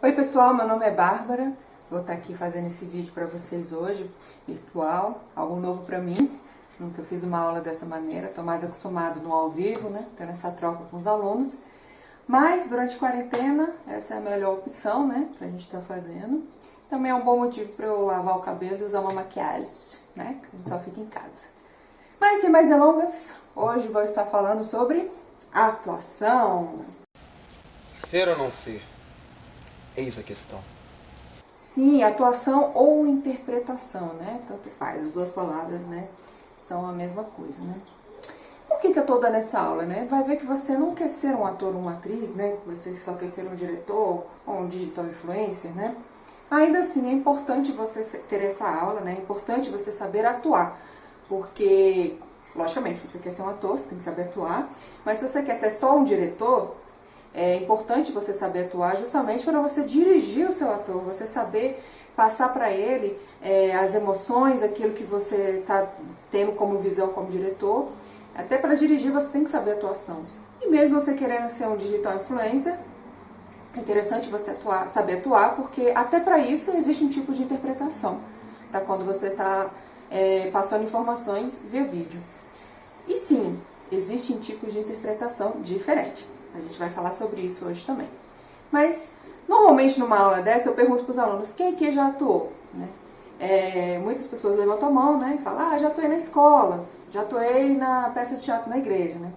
Oi pessoal, meu nome é Bárbara, vou estar aqui fazendo esse vídeo para vocês hoje, virtual, algo novo para mim, nunca fiz uma aula dessa maneira, estou mais acostumado no ao vivo, né, tendo essa troca com os alunos, mas durante a quarentena essa é a melhor opção, né, para a gente estar fazendo. Também é um bom motivo para eu lavar o cabelo e usar uma maquiagem, né, que a gente só fica em casa. Mas sem mais delongas, hoje vou estar falando sobre atuação. Ser ou não ser? Eis a questão. Sim, atuação ou interpretação, né? Tanto faz, as duas palavras, né? São a mesma coisa, né? Por que eu tô dando essa aula, né? Vai ver que você não quer ser um ator ou uma atriz, né? Você só quer ser um diretor ou um digital influencer, né? Ainda assim, é importante você ter essa aula, né? É importante você saber atuar, porque, logicamente, você quer ser um ator, você tem que saber atuar, mas se você quer ser só um diretor, é importante você saber atuar justamente para você dirigir o seu ator, você saber passar para ele as emoções, aquilo que você está tendo como visão como diretor. Até para dirigir você tem que saber atuação. E mesmo você querendo ser um digital influencer, é interessante você saber atuar, porque até para isso existe um tipo de interpretação, para quando você está passando informações via vídeo. E sim, existem tipos de interpretação diferentes. A gente vai falar sobre isso hoje também. Mas, normalmente numa aula dessa, eu pergunto para os alunos, quem aqui já atuou? Né? Muitas pessoas levantam a mão, né, e falam, já atuei na escola, já atuei na peça de teatro na igreja. Né?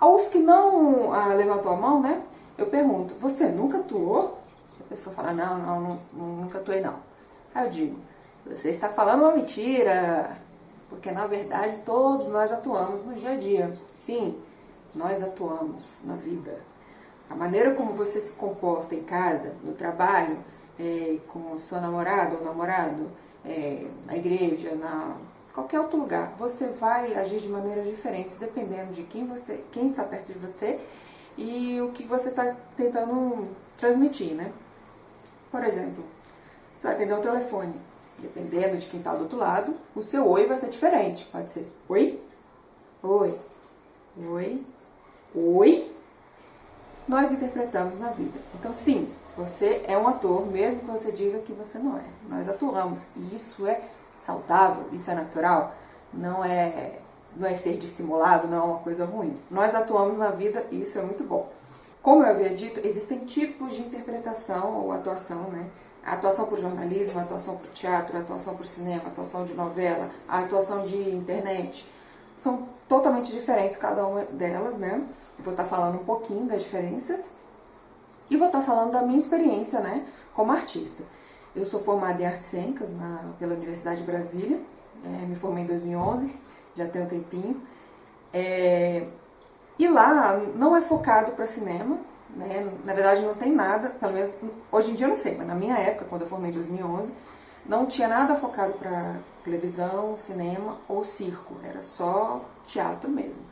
Aos que não levantou a mão, né, eu pergunto, você nunca atuou? A pessoa fala, não, nunca atuei não. Aí eu digo, você está falando uma mentira, porque na verdade todos nós atuamos no dia a dia. Sim, nós atuamos na vida. A maneira como você se comporta em casa, no trabalho, com sua namorada ou namorado, na igreja, qualquer outro lugar, você vai agir de maneiras diferentes, dependendo de quem está perto de você e o que você está tentando transmitir, né? Por exemplo, você vai atender o telefone. Dependendo de quem está do outro lado, o seu oi vai ser diferente. Pode ser oi, oi, oi, oi. Nós interpretamos na vida. Então, sim, você é um ator, mesmo que você diga que você não é. Nós atuamos e isso é saudável, isso é natural, não é ser dissimulado, não é uma coisa ruim. Nós atuamos na vida e isso é muito bom. Como eu havia dito, existem tipos de interpretação ou atuação, né? A atuação por jornalismo, a atuação por teatro, a atuação por cinema, a atuação de novela, a atuação de internet. São totalmente diferentes cada uma delas, né? Eu vou estar falando um pouquinho das diferenças e vou estar falando da minha experiência, né, como artista. Eu sou formada em artes cênicas pela Universidade de Brasília, me formei em 2011, já tenho um tempinho. E lá não é focado para cinema, né? Na verdade não tem nada, pelo menos hoje em dia eu não sei, mas na minha época, quando eu formei em 2011, não tinha nada focado para televisão, cinema ou circo, era só teatro mesmo.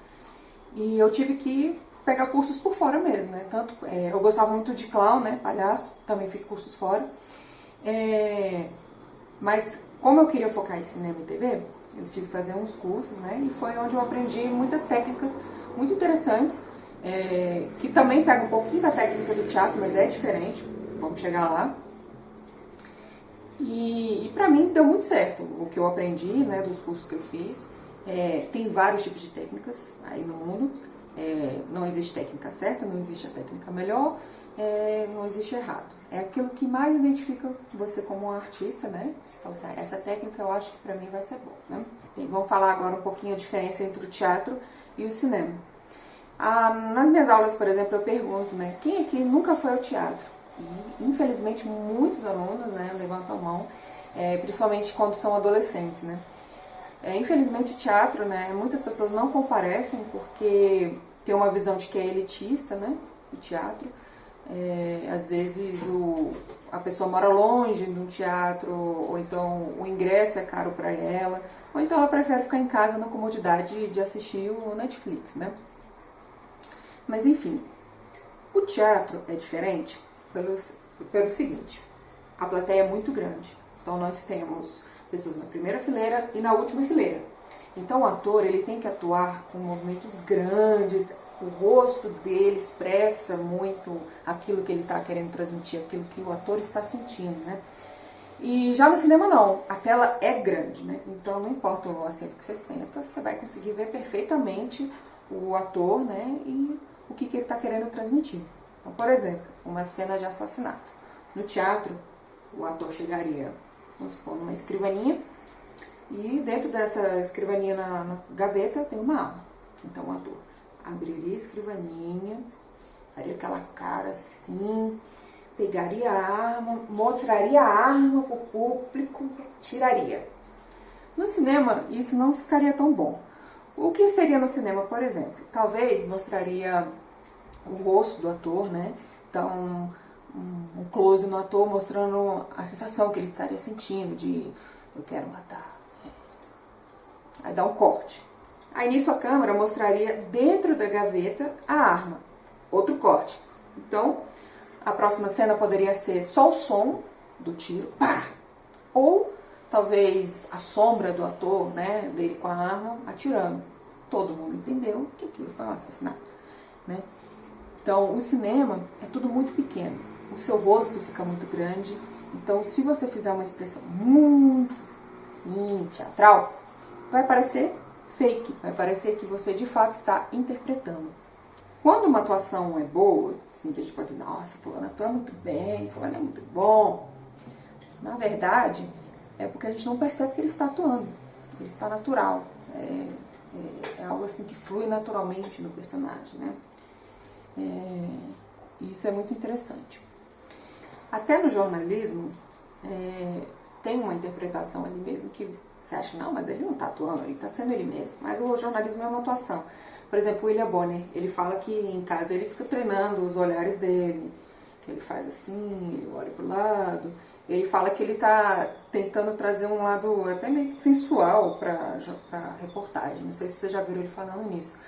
E eu tive que pegar cursos por fora mesmo, né? Tanto, eu gostava muito de clown, né? Palhaço, também fiz cursos fora. Mas como eu queria focar em cinema e TV, eu tive que fazer uns cursos, né? E foi onde eu aprendi muitas técnicas muito interessantes, que também pega um pouquinho da técnica do teatro, mas é diferente, vamos chegar lá. E pra mim deu muito certo o que eu aprendi, né, dos cursos que eu fiz. Tem vários tipos de técnicas aí no mundo, não existe técnica certa, não existe a técnica melhor, não existe errado. É aquilo que mais identifica você como um artista, né? Então, essa técnica eu acho que pra mim vai ser bom, né? Bem, vamos falar agora um pouquinho a diferença entre o teatro e o cinema. Nas minhas aulas, por exemplo, eu pergunto, né, quem aqui nunca foi ao teatro? E, infelizmente, muitos alunos, né, levantam a mão, principalmente quando são adolescentes, né? Infelizmente, o teatro, né, muitas pessoas não comparecem porque tem uma visão de que é elitista, né, o teatro. Às vezes a pessoa mora longe do teatro, ou então o ingresso é caro para ela, ou então ela prefere ficar em casa na comodidade de assistir o Netflix, né? Mas enfim, o teatro é diferente pelo seguinte, a plateia é muito grande, então nós temos pessoas na primeira fileira e na última fileira. Então o ator ele tem que atuar com movimentos grandes, O rosto dele expressa muito aquilo que ele está querendo transmitir, aquilo que o ator está sentindo, né? E já no cinema não, a tela é grande, né? Então não importa o assento que você senta, você vai conseguir ver perfeitamente o ator, né? E o que ele está querendo transmitir. Então, por exemplo, uma cena de assassinato. No teatro, o ator chegaria, vamos supor, numa escrivaninha, e dentro dessa escrivaninha na gaveta tem uma arma. Então o ator abriria a escrivaninha, faria aquela cara assim, pegaria a arma, mostraria a arma para o público, tiraria. No cinema, isso não ficaria tão bom. O que seria no cinema, por exemplo? Talvez mostraria o rosto do ator, né? Então, um close no ator mostrando a sensação que ele estaria sentindo de eu quero matar. Aí dá um corte. Aí nisso a câmera mostraria dentro da gaveta a arma. Outro corte. Então, a próxima cena poderia ser só o som do tiro, pá! Ou talvez a sombra do ator, né, dele com a arma, atirando. Todo mundo entendeu que aquilo foi um assassinato, né? Então, o cinema é tudo muito pequeno. O seu rosto fica muito grande. Então, se você fizer uma expressão muito, assim, teatral, vai parecer fake, vai parecer que você de fato está interpretando. Quando uma atuação é boa, assim, que a gente pode dizer, nossa, fulano atua muito bem, fulano é muito bom, na verdade, é porque a gente não percebe que ele está atuando, ele está natural, é algo assim que flui naturalmente no personagem, né? Isso é muito interessante. Até no jornalismo, tem uma interpretação ali mesmo que você acha, não, mas ele não está atuando, ele está sendo ele mesmo. Mas o jornalismo é uma atuação. Por exemplo, o William Bonner, ele fala que em casa ele fica treinando os olhares dele, que ele faz assim, ele olha para o lado. Ele fala que ele está tentando trazer um lado até meio sensual para a reportagem. Não sei se vocês já viram ele falando nisso.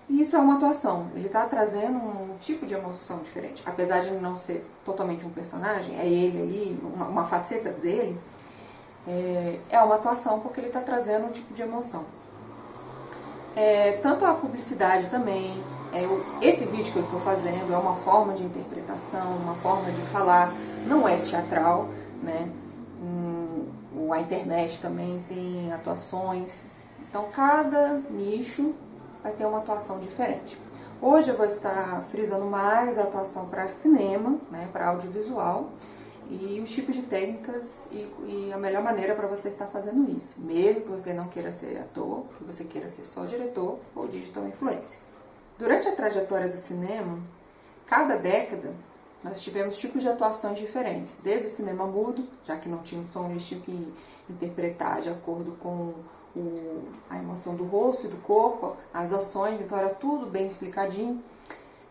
E isso é uma atuação. Ele está trazendo um tipo de emoção diferente. Apesar de não ser totalmente um personagem, é ele ali, uma faceta dele, é uma atuação porque ele está trazendo um tipo de emoção. Tanto a publicidade também, esse vídeo que eu estou fazendo é uma forma de interpretação, uma forma de falar, não é teatral, né? A internet também tem atuações, então cada nicho vai ter uma atuação diferente. Hoje eu vou estar frisando mais a atuação para cinema, né, para audiovisual, e os tipos de técnicas e a melhor maneira para você estar fazendo isso, mesmo que você não queira ser ator, que você queira ser só diretor ou digital influencer. Durante a trajetória do cinema, cada década nós tivemos tipos de atuações diferentes, desde o cinema mudo, já que não tinha um som, eles tinham que interpretar de acordo com a emoção do rosto e do corpo, as ações, então era tudo bem explicadinho.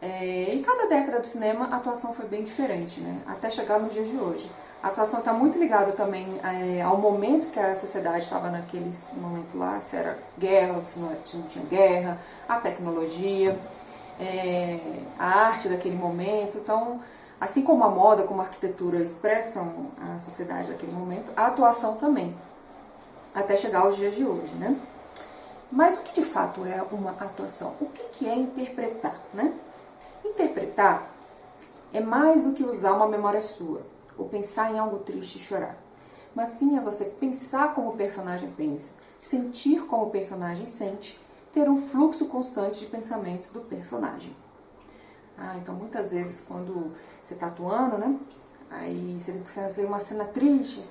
Em cada década do cinema a atuação foi bem diferente, né? Até chegar nos dias de hoje. A atuação está muito ligada também ao momento que a sociedade estava naquele momento lá, se era guerra ou se não tinha guerra, a tecnologia, a arte daquele momento. Então, assim como a moda, como a arquitetura expressam a sociedade daquele momento, a atuação também, até chegar aos dias de hoje, né? Mas o que de fato é uma atuação? O que é interpretar, né? Interpretar é mais do que usar uma memória sua, ou pensar em algo triste e chorar. Mas sim é você pensar como o personagem pensa, sentir como o personagem sente, ter um fluxo constante de pensamentos do personagem. Então muitas vezes quando você está atuando, né? Aí você tem que fazer uma cena triste,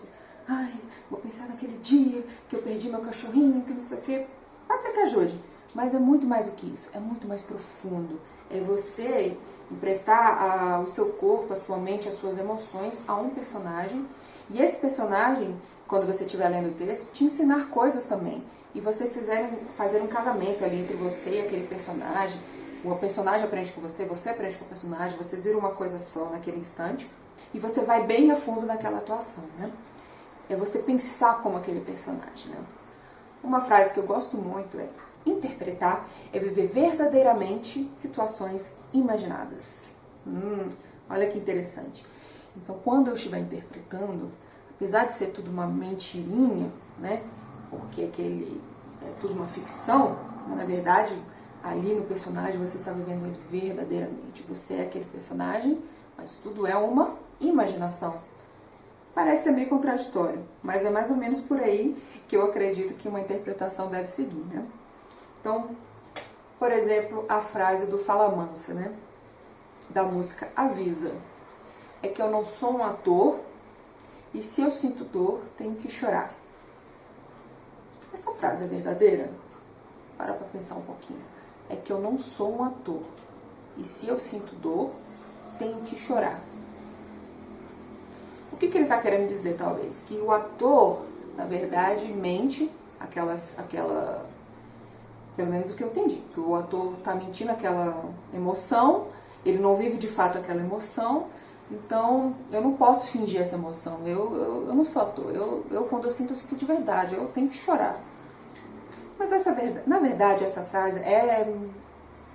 vou pensar naquele dia que eu perdi meu cachorrinho, que não sei o quê. Pode ser que ajude, mas é muito mais do que isso, é muito mais profundo. É você emprestar o seu corpo, a sua mente, as suas emoções a um personagem. E esse personagem, quando você estiver lendo o texto, te ensinar coisas também. E vocês fazer um casamento ali entre você e aquele personagem. O personagem aprende com você aprende com o personagem, vocês viram uma coisa só naquele instante. E você vai bem a fundo naquela atuação, né? É você pensar como aquele personagem, né? Uma frase que eu gosto muito é: interpretar é viver verdadeiramente situações imaginadas. Olha que interessante. Então, quando eu estiver interpretando, apesar de ser tudo uma mentirinha, né? Porque é tudo uma ficção, mas na verdade Ali no personagem você está vivendo ele verdadeiramente. Você é aquele personagem, mas tudo é uma imaginação. Parece ser meio contraditório, mas é mais ou menos por aí que eu acredito que uma interpretação deve seguir, né? Então, por exemplo, a frase do Fala Mansa, né? Da música Avisa. É que eu não sou um ator e se eu sinto dor, tenho que chorar. Essa frase é verdadeira? Para pensar um pouquinho. É que eu não sou um ator e se eu sinto dor, tenho que chorar. O que ele está querendo dizer, talvez? Que o ator, na verdade, mente pelo menos o que eu entendi, que o ator está mentindo aquela emoção, ele não vive de fato aquela emoção, então eu não posso fingir essa emoção, eu não sou ator, quando eu sinto de verdade, eu tenho que chorar. Mas na verdade essa frase é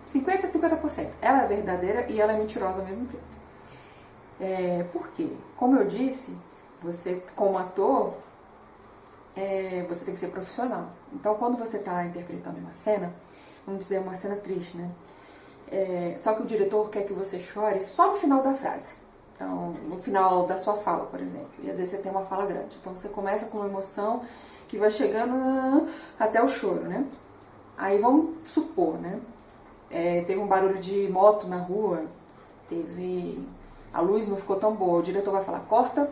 50%. Ela é verdadeira e ela é mentirosa ao mesmo tempo. Por quê? Como eu disse, você como ator, você tem que ser profissional. Então quando você está interpretando uma cena, vamos dizer uma cena triste, né? Só que o diretor quer que você chore só no final da frase. Então, no final da sua fala, por exemplo. E às vezes você tem uma fala grande. Então você começa com uma emoção que vai chegando até o choro, né? Aí vamos supor, né? Teve um barulho de moto na rua, a luz não ficou tão boa, o diretor vai falar, corta,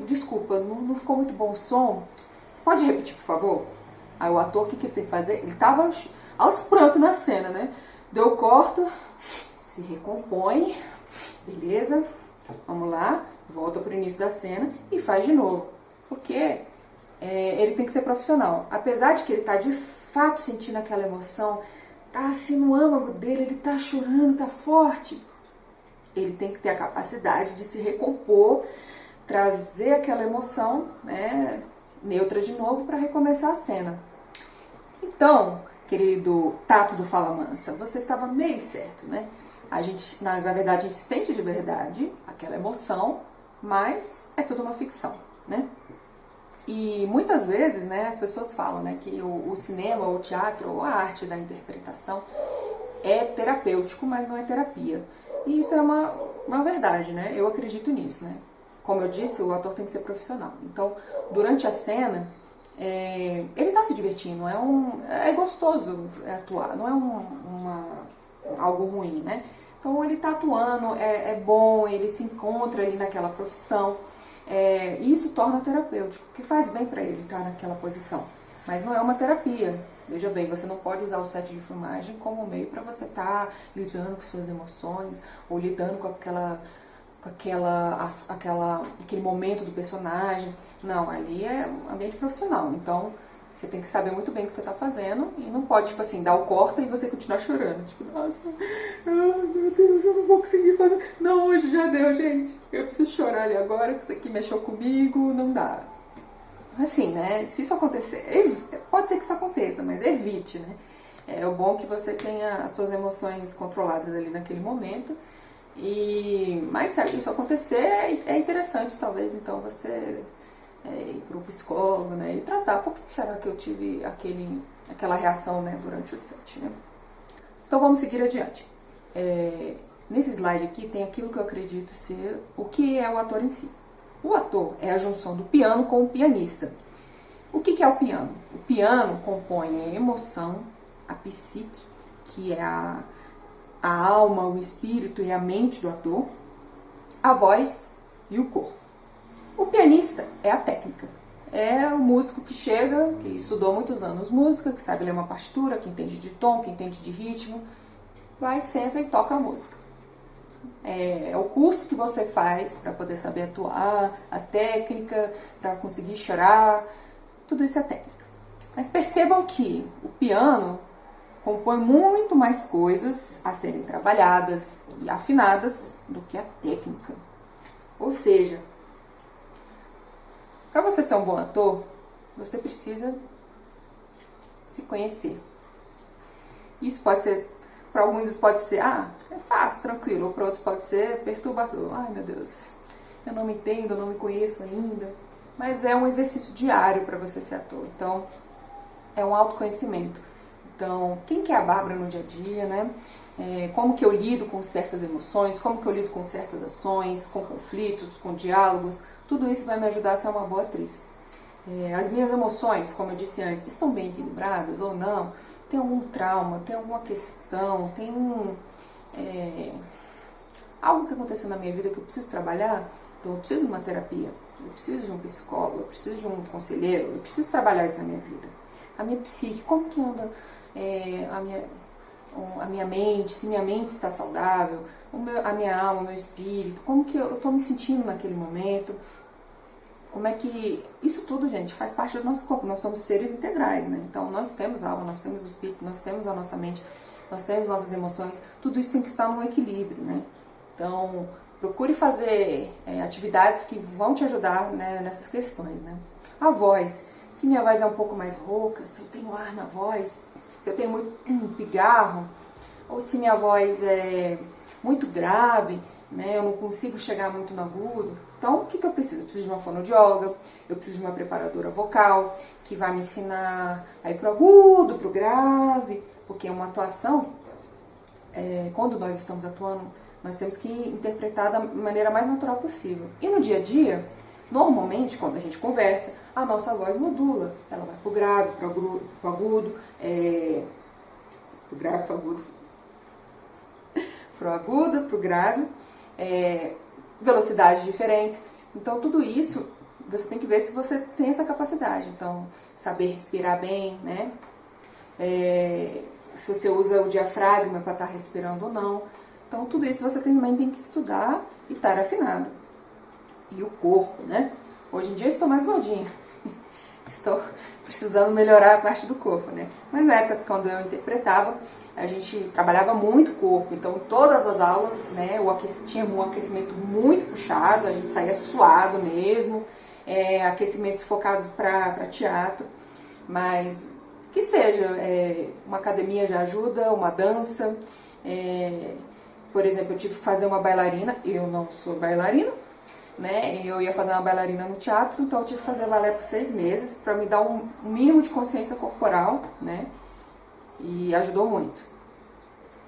desculpa, não ficou muito bom o som, você pode repetir, por favor? Aí o ator, o que ele tem que fazer? Ele tava aos prantos na cena, né? Deu corto, se recompõe, beleza, vamos lá, volta pro início da cena e faz de novo, porque ele tem que ser profissional, apesar de que ele tá de fato sentindo aquela emoção, tá assim no âmago dele, ele tá chorando, tá forte. Ele tem que ter a capacidade de se recompor, trazer aquela emoção, né, neutra de novo para recomeçar a cena. Então, querido Tato do Fala Mansa, você estava meio certo, né? Na verdade, a gente sente de verdade aquela emoção, mas é tudo uma ficção, né? E muitas vezes, né, as pessoas falam, né, que o cinema, ou o teatro, ou a arte da interpretação é terapêutico, mas não é terapia. E isso é uma verdade, né? Eu acredito nisso, né? Como eu disse, o ator tem que ser profissional. Então, durante a cena, ele está se divertindo, é gostoso atuar, não é algo ruim, né? Então, ele está atuando, é bom, ele se encontra ali naquela profissão. E isso torna terapêutico, que faz bem para ele estar naquela posição. Mas não é uma terapia. Veja bem, você não pode usar o set de filmagem como meio para você estar lidando com suas emoções ou lidando com aquele momento do personagem. Não, ali é um ambiente profissional. Então, você tem que saber muito bem o que você está fazendo e não pode, tipo assim, dar o corta e você continuar chorando. Tipo, nossa, meu Deus, eu não vou conseguir fazer. Não, hoje já deu, gente. Eu preciso chorar ali agora, que isso aqui mexeu comigo, não dá. Assim, né, se isso acontecer, pode ser que isso aconteça, mas evite, né. É o bom que você tenha as suas emoções controladas ali naquele momento. Mas se isso acontecer, é interessante, talvez, então, você ir para o psicólogo, né, e tratar. Por que será que eu tive aquela reação, né, durante o set, né? Então, vamos seguir adiante. Nesse slide aqui tem aquilo que eu acredito ser o que é o ator em si. O ator é a junção do piano com o pianista. O que é o piano? O piano compõe a emoção, a psique, que é a alma, o espírito e a mente do ator, a voz e o corpo. O pianista é a técnica. É o músico que chega, que estudou muitos anos música, que sabe ler uma partitura, que entende de tom, que entende de ritmo, vai, senta e toca a música. É o curso que você faz para poder saber atuar, a técnica, para conseguir chorar, tudo isso é técnica. Mas percebam que o piano compõe muito mais coisas a serem trabalhadas e afinadas do que a técnica. Ou seja, para você ser um bom ator, você precisa se conhecer. Isso pode ser, para alguns isso pode ser, é fácil, tranquilo, ou para outros pode ser perturbador. Ai, meu Deus, eu não me entendo, eu não me conheço ainda. Mas é um exercício diário para você ser ator. Então, é um autoconhecimento. Então, quem que é a Bárbara no dia a dia, né? Como que eu lido com certas emoções, como que eu lido com certas ações, com conflitos, com diálogos, tudo isso vai me ajudar a ser uma boa atriz. As minhas emoções, como eu disse antes, estão bem equilibradas ou não? Tem algum trauma, tem alguma questão, tem algo que aconteceu na minha vida que eu preciso trabalhar? Então eu preciso de uma terapia, eu preciso de um psicólogo, eu preciso de um conselheiro, eu preciso trabalhar isso na minha vida. A minha psique, como que anda a minha mente, se minha mente está saudável, a minha alma, o meu espírito, como que eu estou me sentindo naquele momento, como é que... Isso tudo, gente, faz parte do nosso corpo, nós somos seres integrais, né? Então nós temos alma, nós temos o espírito, nós temos a nossa mente, nós temos nossas emoções, tudo isso tem que estar num equilíbrio, né? Então procure fazer atividades que vão te ajudar, né, nessas questões, né? A voz, se minha voz é um pouco mais rouca, se eu tenho ar na voz, se eu tenho muito pigarro, ou se minha voz é muito grave, né, eu não consigo chegar muito no agudo. Então, o que eu preciso? Eu preciso de uma fonoaudióloga, eu preciso de uma preparadora vocal, que vai me ensinar a ir pro agudo, pro grave, porque é uma atuação, quando nós estamos atuando, nós temos que interpretar da maneira mais natural possível. E no dia a dia, normalmente, quando a gente conversa, a nossa voz modula. Ela vai pro grave, pro agudo, pro grave, pro agudo, pro agudo, pro grave, velocidades diferentes. Então, tudo isso, você tem que ver se você tem essa capacidade. Então, saber respirar bem, né? Se você usa o diafragma para estar respirando ou não. Então, tudo isso você também tem que estudar e estar afinado. E o corpo, né? Hoje em dia eu estou mais gordinha. Estou precisando melhorar a parte do corpo, né? Mas na época, quando eu interpretava, a gente trabalhava muito o corpo. Então, todas as aulas, né, tinha um aquecimento muito puxado, a gente saía suado mesmo, aquecimentos focados para teatro. Mas que seja, uma academia já ajuda, uma dança. Por exemplo, eu tive que fazer uma bailarina, eu não sou bailarina, né? Eu ia fazer uma bailarina no teatro, então eu tive que fazer balé por 6 meses para me dar um mínimo de consciência corporal, né? E ajudou muito.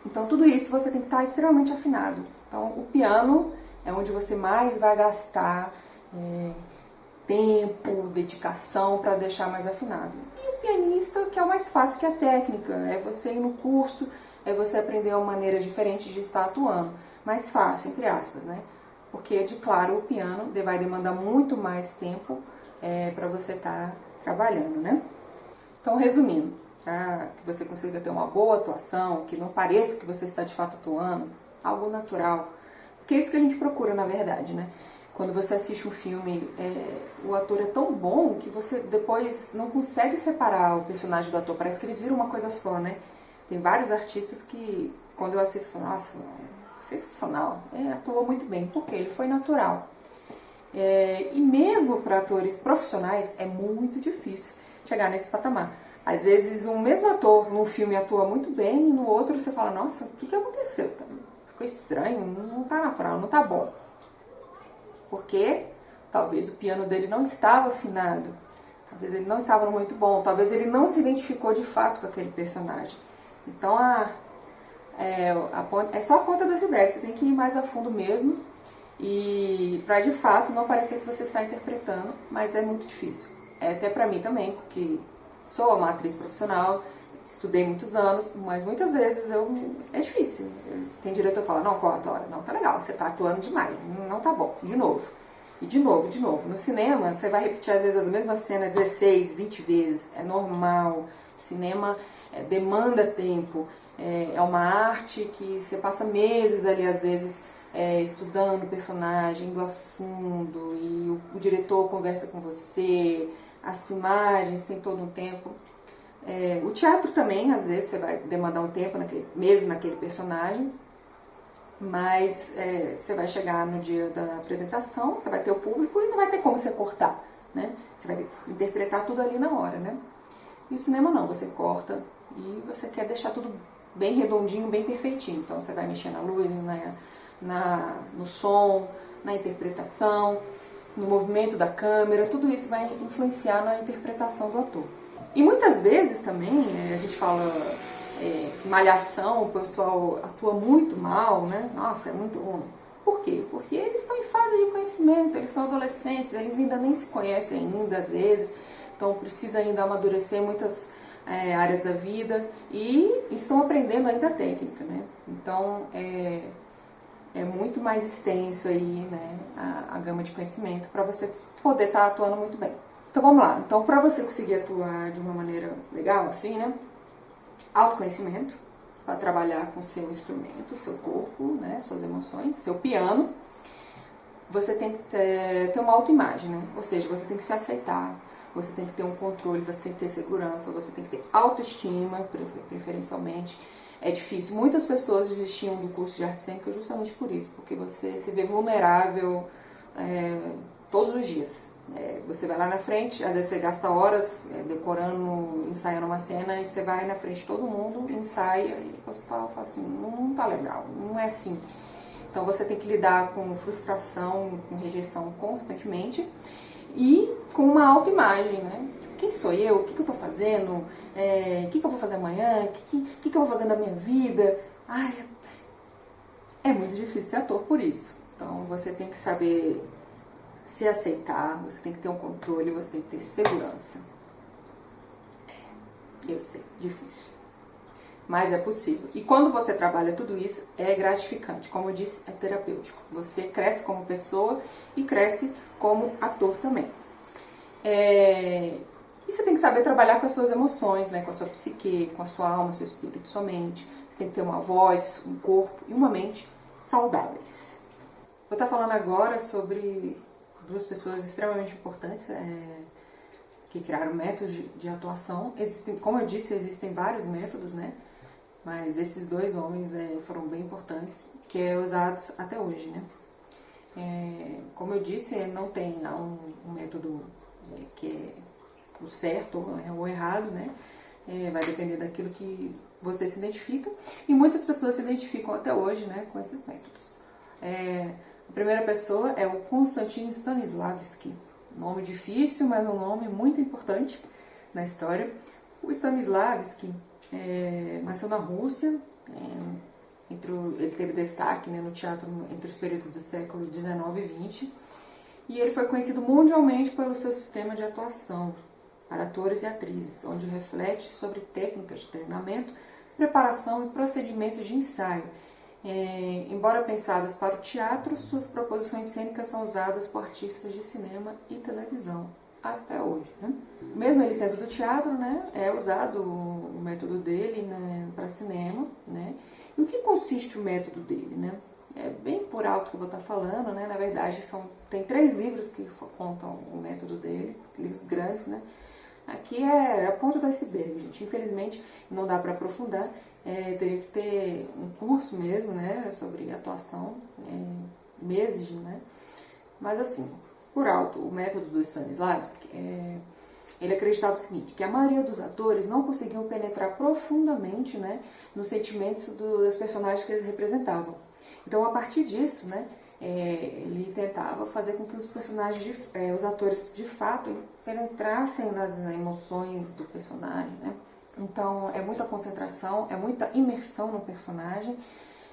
Então tudo isso você tem que estar extremamente afinado. Então o piano é onde você mais vai gastar tempo, dedicação para deixar mais afinado. E o pianista, que é o mais fácil, que é a técnica, é você ir no curso, é você aprender uma maneira diferente de estar atuando. Mais fácil, entre aspas, né? Porque, de claro, o piano vai demandar muito mais tempo para você estar trabalhando, né? Então, resumindo, para que você consiga ter uma boa atuação, que não pareça que você está de fato atuando, algo natural. Porque é isso que a gente procura, na verdade, né? Quando você assiste um filme, o ator é tão bom que você depois não consegue separar o personagem do ator. Parece que eles viram uma coisa só, né? Tem vários artistas que, quando eu assisto, eu falo, nossa, sensacional, atuou muito bem, porque ele foi natural. E mesmo para atores profissionais, é muito difícil chegar nesse patamar. Às vezes, um mesmo ator num filme atua muito bem, e no outro você fala, nossa, o que aconteceu? Ficou estranho, não está natural, não está bom. Porque talvez o piano dele não estava afinado, talvez ele não estava muito bom, talvez ele não se identificou de fato com aquele personagem. Então, é só a ponta do iceberg, você tem que ir mais a fundo mesmo, e para de fato não parecer que você está interpretando, mas é muito difícil. Até para mim também, porque sou uma atriz profissional, estudei muitos anos, mas muitas vezes é difícil. Tem diretor que fala, não, corta a hora, não, tá legal, você tá atuando demais, não tá bom, de novo. E de novo, de novo. No cinema, você vai repetir às vezes as mesmas cenas 16, 20 vezes, é normal. Cinema demanda tempo, é uma arte que você passa meses ali, às vezes, estudando o personagem, indo a fundo, e o diretor conversa com você, as filmagens tem todo um tempo. O teatro também, às vezes, você vai demandar um tempo, meses naquele personagem, mas você vai chegar no dia da apresentação, você vai ter o público e não vai ter como você cortar, né? Você vai ter que interpretar tudo ali na hora, né? E o cinema não, você corta e você quer deixar tudo bem redondinho, bem perfeitinho. Então você vai mexer na luz, no som, na interpretação, no movimento da câmera, tudo isso vai influenciar na interpretação do ator. E muitas vezes também, a gente fala que malhação, o pessoal atua muito mal, né? Nossa, é muito ruim. Por quê? Porque eles estão em fase de conhecimento, eles são adolescentes, eles ainda nem se conhecem ainda às vezes, então precisa ainda amadurecer muitas áreas da vida e estão aprendendo ainda a técnica, né? Então é muito mais extenso aí, né, a gama de conhecimento para você poder estar atuando muito bem. Então vamos lá, então para você conseguir atuar de uma maneira legal assim, né, autoconhecimento, para trabalhar com o seu instrumento, seu corpo, né, suas emoções, seu piano, você tem que ter uma autoimagem, né, ou seja, você tem que se aceitar, você tem que ter um controle, você tem que ter segurança, você tem que ter autoestima, preferencialmente. É difícil. Muitas pessoas desistiam do curso de arte cênica justamente por isso, porque você se vê vulnerável todos os dias. Você vai lá na frente, às vezes você gasta horas decorando, ensaiando uma cena, e você vai na frente de todo mundo, ensaia, e você fala assim, não tá legal, não é assim. Então você tem que lidar com frustração, com rejeição constantemente, e com uma autoimagem, né? Quem sou eu? O que eu tô fazendo? O que eu vou fazer amanhã? O que eu vou fazer na minha vida? Ai, é muito difícil ser ator por isso. Então você tem que saber se aceitar, você tem que ter um controle, você tem que ter segurança. Eu sei, difícil. Mas é possível. E quando você trabalha tudo isso, é gratificante. Como eu disse, é terapêutico. Você cresce como pessoa e cresce como ator também. E você tem que saber trabalhar com as suas emoções, né? Com a sua psique, com a sua alma, seu espírito, sua mente. Você tem que ter uma voz, um corpo e uma mente saudáveis. Vou estar falando agora sobre duas pessoas extremamente importantes que criaram métodos de atuação. Existem, como eu disse, existem vários métodos, né? Mas esses dois homens foram bem importantes, que é usados até hoje, né? Como eu disse, não tem um método que é o certo ou errado, né? Vai depender daquilo que você se identifica. E muitas pessoas se identificam até hoje, né, com esses métodos. A primeira pessoa é o Konstantin Stanislavski. Nome difícil, mas um nome muito importante na história. O Stanislavski nasceu na Rússia, ele teve destaque, né, no teatro entre os períodos do século XIX e XX, e ele foi conhecido mundialmente pelo seu sistema de atuação para atores e atrizes, onde reflete sobre técnicas de treinamento, preparação e procedimentos de ensaio. Embora pensadas para o teatro, suas proposições cênicas são usadas por artistas de cinema e televisão até hoje, né? Mesmo ele sendo do teatro, né, é usado o método dele, né, para cinema, né? E o que consiste o método dele, né? É bem por alto que eu vou estar falando, né? Na verdade, tem 3 livros que contam o método dele, livros grandes, né? Aqui é a ponta do iceberg, gente. Infelizmente, não dá para aprofundar. Teria que ter um curso mesmo, né, sobre atuação, meses, né? Mas assim, por alto, o método do Stanislavski, ele acreditava o seguinte, que a maioria dos atores não conseguiam penetrar profundamente, né, nos sentimentos das personagens que eles representavam. Então, a partir disso, né, ele tentava fazer com que os personagens, os atores de fato, penetrassem nas emoções do personagem, né? Então, é muita concentração, é muita imersão no personagem,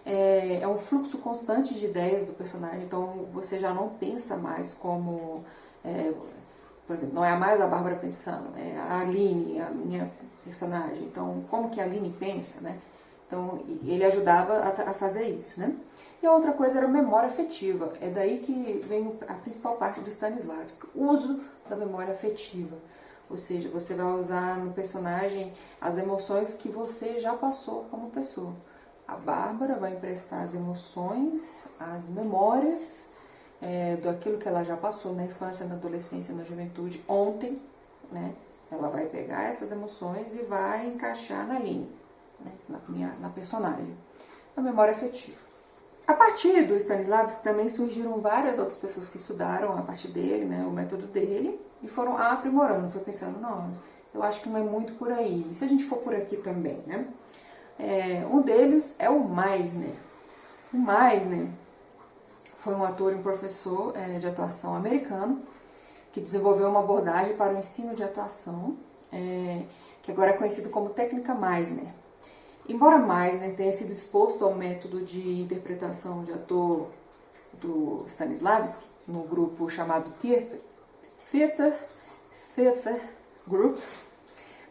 é um fluxo constante de ideias do personagem, então você já não pensa mais como, por exemplo, não é mais a Bárbara pensando, é a Aline, a minha personagem, então como que a Aline pensa, né? Então, ele ajudava a fazer isso, né? E a outra coisa era a memória afetiva, é daí que vem a principal parte do Stanislavski, o uso da memória afetiva. Ou seja, você vai usar no personagem as emoções que você já passou como pessoa. A Bárbara vai emprestar as emoções, as memórias daquilo que ela já passou na infância, na adolescência, na juventude, ontem, né? Ela vai pegar essas emoções e vai encaixar na linha, né? na personagem. A memória afetiva. A partir do Stanislavski também surgiram várias outras pessoas que estudaram a partir dele, né, o método dele, e foram aprimorando, foi pensando, não, eu acho que não é muito por aí, e se a gente for por aqui também, né? Um deles é o Meisner. O Meisner foi um ator e um professor de atuação americano, que desenvolveu uma abordagem para o ensino de atuação, que agora é conhecido como técnica Meisner. Embora Meisner tenha sido exposto ao método de interpretação de ator do Stanislavski, no grupo chamado Theater Group,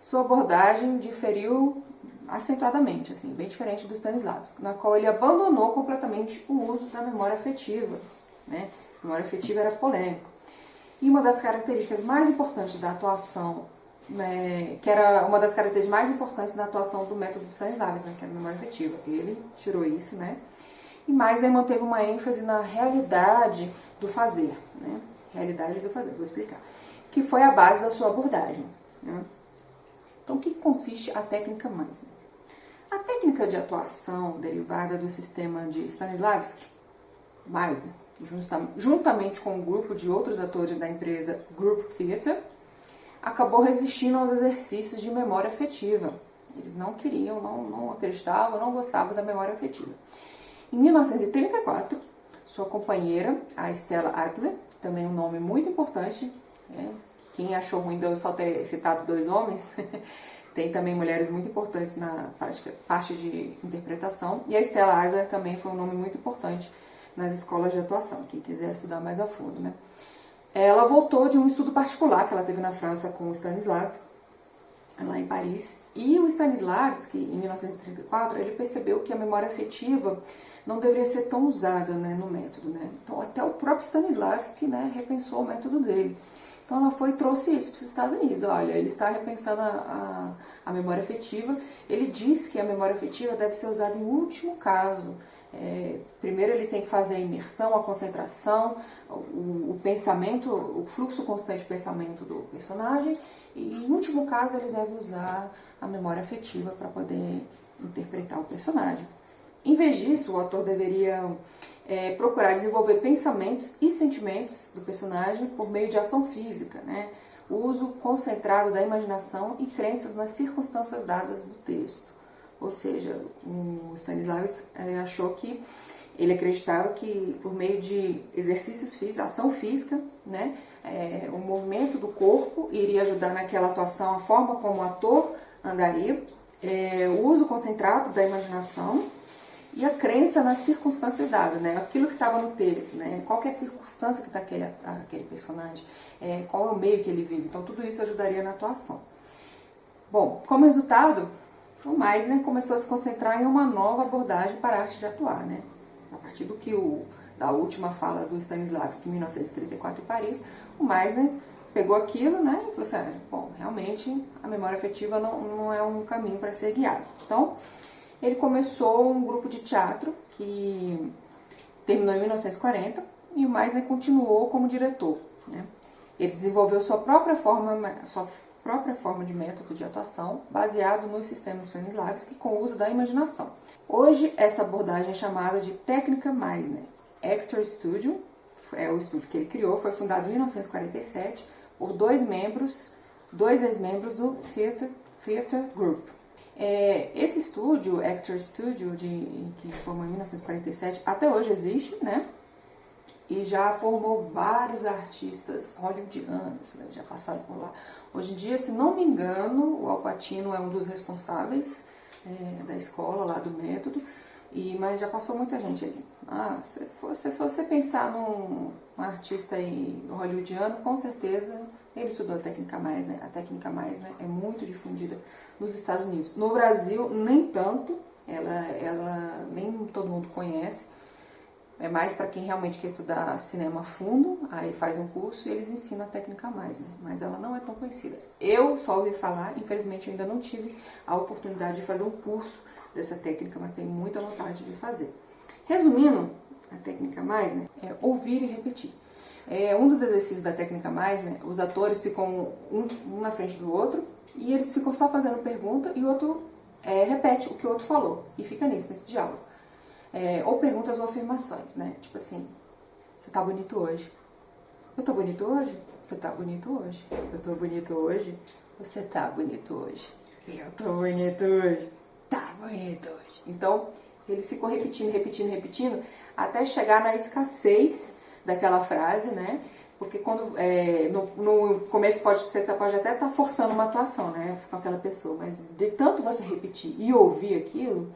sua abordagem diferiu acentuadamente, assim, bem diferente do Stanislavski, na qual ele abandonou completamente o uso da memória afetiva. Né? A memória afetiva era polêmica. E uma das características mais importantes da atuação, né, que era uma das características mais importantes da atuação do método de Stanislavski, né, que era a memória afetiva, ele tirou isso, né? E Meisner manteve uma ênfase na realidade do fazer, né? Realidade do fazer, vou explicar. Que foi a base da sua abordagem. Né? Então, o que consiste a técnica Meisner? A técnica de atuação derivada do sistema de Stanislavski, Meisner, juntamente com um grupo de outros atores da empresa Group Theater, acabou resistindo aos exercícios de memória afetiva. Eles não queriam, não acreditavam, não gostavam da memória afetiva. Em 1934, sua companheira, a Stella Adler, também um nome muito importante, né? Quem achou ruim de eu só ter citado 2 homens, tem também mulheres muito importantes na parte de interpretação, e a Stella Adler também foi um nome muito importante nas escolas de atuação, quem quiser estudar mais a fundo, né? Ela voltou de um estudo particular que ela teve na França com o Stanislavski, lá em Paris, e o Stanislavski, em 1934, ele percebeu que a memória afetiva não deveria ser tão usada, né, no método, né? Então, até o próprio Stanislavski, né, repensou o método dele. Então, ela foi e trouxe isso para os Estados Unidos. Olha, ele está repensando a memória afetiva. Ele diz que a memória afetiva deve ser usada em último caso. Primeiro ele tem que fazer a imersão, a concentração, o pensamento, o fluxo constante de pensamento do personagem. E, em último caso, ele deve usar a memória afetiva para poder interpretar o personagem. Em vez disso, o ator deveria procurar desenvolver pensamentos e sentimentos do personagem por meio de ação física, né? O uso concentrado da imaginação e crenças nas circunstâncias dadas do texto. Ou seja, o Stanislavski achou que ele acreditava que por meio de exercícios físicos, ação física, né, o movimento do corpo iria ajudar naquela atuação, a forma como o ator andaria, o uso concentrado da imaginação e a crença nas circunstâncias dadas, né? Aquilo que estava no texto, né? Qual que é a circunstância que está aquele personagem, qual é o meio que ele vive. Então, tudo isso ajudaria na atuação. Bom, como resultado, o Meisner começou a se concentrar em uma nova abordagem para a arte de atuar, né? A partir da última fala do Stanislavski, em 1934, em Paris, o Meisner pegou aquilo, né, e falou assim, bom, realmente a memória afetiva não é um caminho para ser guiado. Então, ele começou um grupo de teatro que terminou em 1940 e o Meisner continuou como diretor, né? Ele desenvolveu sua própria forma de método de atuação baseado nos sistemas Stanislavski com o uso da imaginação. Hoje, essa abordagem é chamada de técnica Meisner. Actor Studio, o estúdio que ele criou, foi fundado em 1947 por 2 ex-membros do Theater Group. Esse estúdio, Actor Studio, que formou em 1947, até hoje existe, né? E já formou vários artistas hollywoodianos, né? Já passaram por lá. Hoje em dia, se não me engano, o Al Pacino é um dos responsáveis da escola lá do método, mas já passou muita gente ali. Se você pensar num artista aí hollywoodiano, com certeza ele estudou a técnica Meisner. A técnica Meisner é muito difundida nos Estados Unidos. No Brasil, nem tanto, ela nem todo mundo conhece. É mais para quem realmente quer estudar cinema a fundo, aí faz um curso e eles ensinam a técnica Meisner, mas ela não é tão conhecida. Eu só ouvi falar, infelizmente eu ainda não tive a oportunidade de fazer um curso dessa técnica, mas tenho muita vontade de fazer. Resumindo, a técnica Meisner é ouvir e repetir. Um dos exercícios da técnica Meisner, os atores ficam um na frente do outro e eles ficam só fazendo pergunta e o outro repete o que o outro falou e fica nesse diálogo. Ou perguntas ou afirmações, né? Tipo assim, você tá bonito hoje? Eu tô bonito hoje? Você tá bonito hoje? Eu tô bonito hoje? Você tá bonito hoje? Eu tô bonito hoje? Tá bonito hoje. Então, eles ficam repetindo, até chegar na escassez daquela frase, né? Porque quando no começo você pode até estar forçando uma atuação, né, com aquela pessoa, mas de tanto você repetir e ouvir aquilo,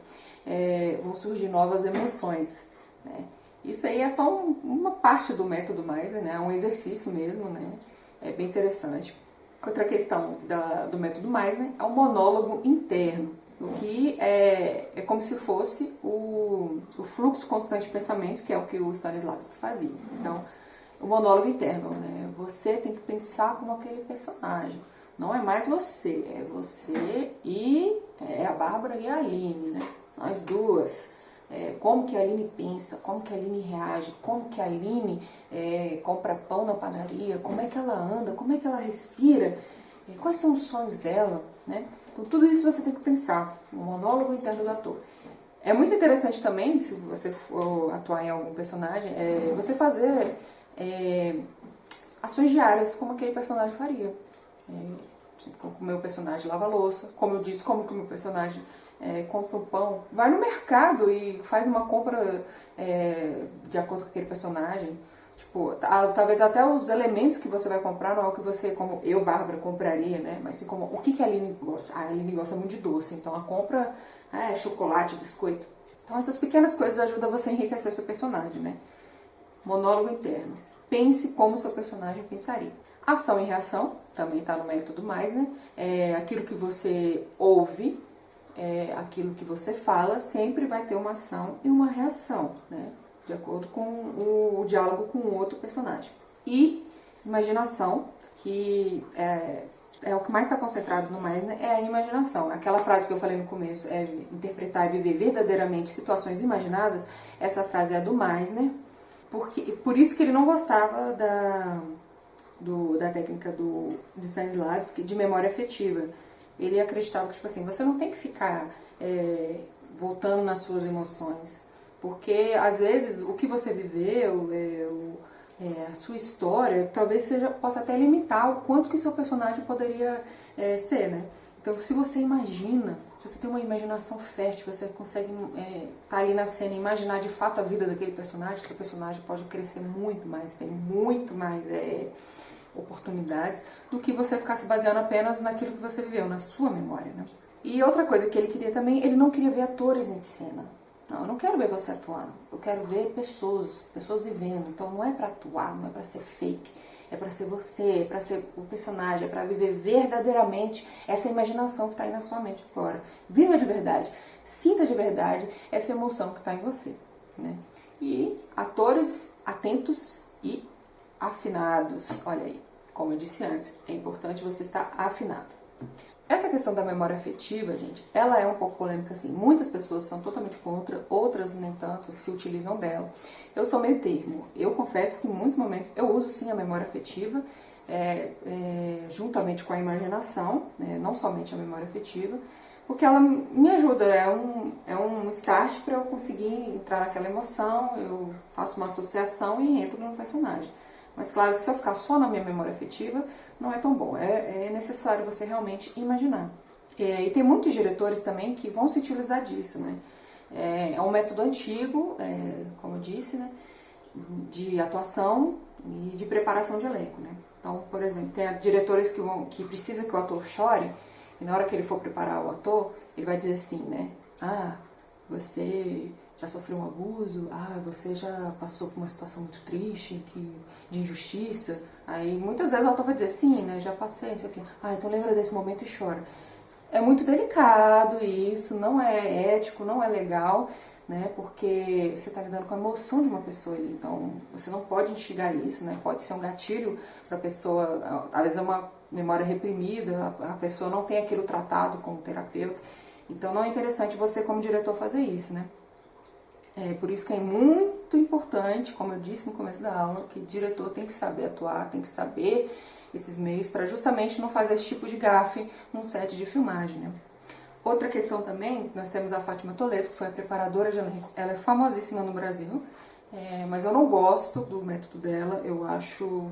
vão surgir novas emoções, né. Isso aí é só uma parte do método Meisner, né, é um exercício mesmo, né, é bem interessante. Outra questão do método Meisner é o monólogo interno, o que é como se fosse o fluxo constante de pensamentos, que é o que o Stanislavski fazia. Então, o monólogo interno, né? Você tem que pensar como aquele personagem. Não é mais você, é você e a Bárbara e a Aline, né? Nós duas. Como que a Aline pensa, como que a Aline reage, como que a Aline compra pão na padaria, como é que ela anda, como é que ela respira, quais são os sonhos dela, né? Então tudo isso você tem que pensar, no monólogo interno do ator. É muito interessante também, se você for atuar em algum personagem, você fazer ações diárias como aquele personagem faria. Como o meu personagem lava a louça, como eu disse, como que o meu personagem compra um pão. Vai no mercado e faz uma compra de acordo com aquele personagem. Tipo, talvez até os elementos que você vai comprar não é o que você, como eu, Bárbara, compraria, né? Mas sim como o que a Aline gosta. A Aline gosta muito de doce, então ela compra chocolate, biscoito. Então essas pequenas coisas ajudam você a enriquecer seu personagem, né? Monólogo interno. Pense como seu personagem pensaria. Ação e reação, também está no método Meisner, né? Aquilo que você ouve, aquilo que você fala, sempre vai ter uma ação e uma reação, né? De acordo com o diálogo com o outro personagem. E imaginação, que é o que mais está concentrado no Meisner, é a imaginação. Aquela frase que eu falei no começo, interpretar e viver verdadeiramente situações imaginadas, essa frase é do Meisner, por isso que ele não gostava da técnica de Stanislavski de memória afetiva. Ele acreditava que, tipo assim, você não tem que ficar voltando nas suas emoções, porque às vezes o que você viveu, a sua história, talvez possa até limitar o quanto que o seu personagem poderia ser, né? Então, se você imagina, se você tem uma imaginação fértil, você consegue estar ali na cena e imaginar de fato a vida daquele personagem, seu personagem pode crescer muito mais, tem muito mais oportunidades do que você ficar se baseando apenas naquilo que você viveu, na sua memória, né? E outra coisa que ele queria também, ele não queria ver atores em cena. Não, eu não quero ver você atuando, eu quero ver pessoas vivendo. Então não é para atuar, não é para ser fake, é para ser você, é para ser o personagem, é para viver verdadeiramente essa imaginação que está aí na sua mente agora. Viva de verdade, sinta de verdade essa emoção que está em você, né? E atores atentos e afinados, olha aí, como eu disse antes, é importante você estar afinado. Essa questão da memória afetiva, gente, ela é um pouco polêmica, assim. Muitas pessoas são totalmente contra, outras nem tanto se utilizam dela. Eu sou meio termo. Eu confesso que em muitos momentos eu uso sim a memória afetiva, juntamente com a imaginação, né, não somente a memória afetiva, porque ela me ajuda, é um start para eu conseguir entrar naquela emoção, eu faço uma associação e entro no personagem. Mas claro que se eu ficar só na minha memória afetiva, não é tão bom. É necessário você realmente imaginar. E tem muitos diretores também que vão se utilizar disso, né? É um método antigo, como eu disse, né? De atuação e de preparação de elenco, né? Então, por exemplo, tem diretores que precisam que o ator chore, e na hora que ele for preparar o ator, ele vai dizer assim, né? Você já sofreu um abuso, você já passou por uma situação muito triste, de injustiça. Aí muitas vezes o autor vai dizer, sim, né, já passei, não sei o quê. Então lembra desse momento e chora. É muito delicado isso, não é ético, não é legal, né, porque você está lidando com a emoção de uma pessoa ali, então você não pode instigar isso, né, pode ser um gatilho para a pessoa, às vezes é uma memória reprimida, a pessoa não tem aquilo tratado com o terapeuta, então não é interessante você como diretor fazer isso, né. Por isso que é muito importante, como eu disse no começo da aula, que o diretor tem que saber atuar, tem que saber esses meios para justamente não fazer esse tipo de gafe num set de filmagem, né? Outra questão também, nós temos a Fátima Toledo, que foi a preparadora de elenco. Ela é famosíssima no Brasil, mas eu não gosto do método dela, eu acho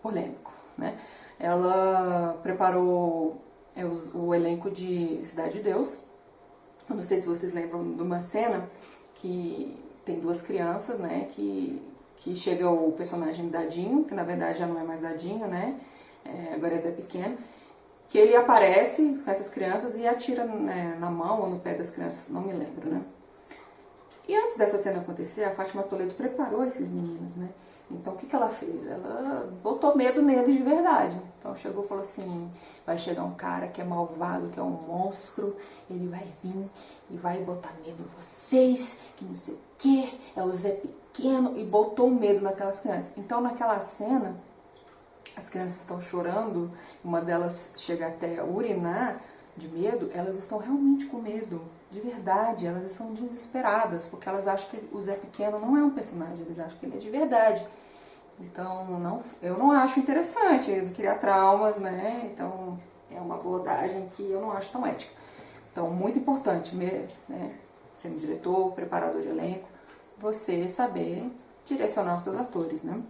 polêmico, né? Ela preparou o elenco de Cidade de Deus. Eu não sei se vocês lembram de uma cena que tem duas crianças, né, que que chega o personagem Dadinho, que na verdade já não é mais Dadinho, né? Agora é Zé Pequeno, que ele aparece com essas crianças e atira, né, na mão ou no pé das crianças, não me lembro, né? E antes dessa cena acontecer, a Fátima Toledo preparou esses meninos, né? Então o que ela fez? Ela botou medo neles de verdade. Então chegou e falou assim, vai chegar um cara que é malvado, que é um monstro, ele vai vir e vai botar medo em vocês, que não sei o que, é o Zé Pequeno, e botou medo naquelas crianças. Então naquela cena, as crianças estão chorando, uma delas chega até a urinar de medo, elas estão realmente com medo, de verdade, elas estão desesperadas, porque elas acham que o Zé Pequeno não é um personagem, eles acham que ele é de verdade. Então, eu não acho interessante criar traumas, né? Então, é uma abordagem que eu não acho tão ética. Então, muito importante, né? Sendo diretor, preparador de elenco, você saber direcionar os seus atores, né?